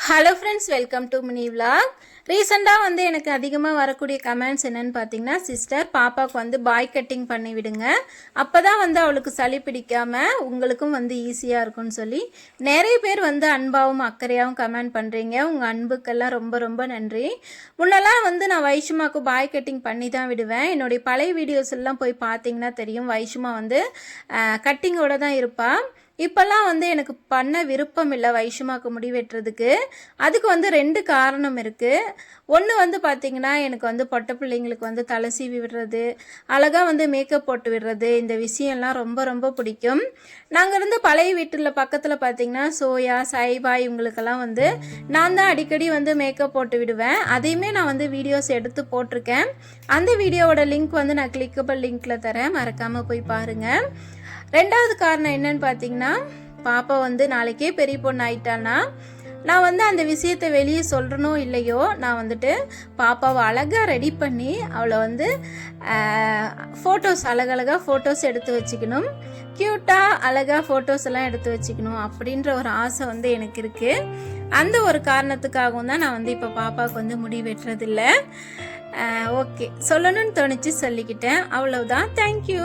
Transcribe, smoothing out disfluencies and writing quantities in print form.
Hello friends, welcome to mini vlog. ரீசெண்டாக வந்து எனக்கு அதிகமாக வரக்கூடிய கமெண்ட்ஸ் என்னென்னு பார்த்தீங்கன்னா, சிஸ்டர் பாப்பாவுக்கு வந்து பாய் கட்டிங் பண்ணி விடுங்க, அப்போ தான் வந்து அவளுக்கு சளி பிடிக்காமல் உங்களுக்கும் வந்து ஈஸியாக இருக்கும்னு சொல்லி நிறைய பேர் வந்து அன்பாகவும் அக்கறையாகவும் கமெண்ட் பண்ணுறீங்க. உங்கள் அன்புக்கெல்லாம் ரொம்ப ரொம்ப நன்றி. முன்னெல்லாம் வந்து நான் வைஷுமாவுக்கு பாய் கட்டிங் பண்ணி தான் விடுவேன். என்னுடைய பழைய வீடியோஸ் எல்லாம் போய் பார்த்தீங்கன்னா தெரியும், வைஷுமா வந்து கட்டிங்கோடு தான் இருப்பாள். இப்போல்லாம் வந்து எனக்கு பண்ண விருப்பம் இல்லை வைஷுமாவுக்கு முடி வெட்டுறதுக்கு. அதுக்கு வந்து 2 காரணம் இருக்குது. ஒன்று வந்து பார்த்திங்கன்னா, எனக்கு வந்து பொட்டை பிள்ளைங்களுக்கு வந்து தலை சீவி விடுறது, அழகாக வந்து மேக்கப் போட்டு விடுறது, இந்த விஷயம்லாம் ரொம்ப ரொம்ப பிடிக்கும். நாங்கள் இருந்த பழைய வீட்டில் பக்கத்தில் பார்த்திங்கன்னா சோயா, சாய்பா இவங்களுக்கெல்லாம் வந்து நான் தான் அடிக்கடி வந்து மேக்கப் போட்டு விடுவேன். அதையுமே நான் வந்து வீடியோஸ் எடுத்து போட்டிருக்கேன். அந்த வீடியோவோட லிங்க் வந்து நான் கிளிக்கபிள் லிங்க்கில் தரேன், மறக்காமல் போய் பாருங்கள். 2வது காரணம் என்னன்னு பார்த்தீங்கன்னா, பாப்பா வந்து நாளைக்கே பெரிய பொண்ணு ஆயிட்டான்னா, நான் வந்து அந்த விஷயத்தை வெளியே சொல்கிறனோ இல்லையோ, நான் வந்துட்டு பாப்பாவை அழகாக ரெடி பண்ணி அவளை வந்து ஃபோட்டோஸ் அழகழகாக ஃபோட்டோஸ் எடுத்து வச்சுக்கணும், க்யூட்டாக அழகாக ஃபோட்டோஸ் எல்லாம் எடுத்து வச்சுக்கணும் அப்படின்ற ஒரு ஆசை வந்து எனக்கு இருக்குது. அந்த ஒரு காரணத்துக்காகவும் தான் நான் வந்து இப்போ பாப்பாவுக்கு வந்து முடி வெட்டுறதில்லை. ஓகே, சொல்லணும்னு தோணிச்சு சொல்லிக்கிட்டேன், அவ்வளவுதான். தேங்க்யூ.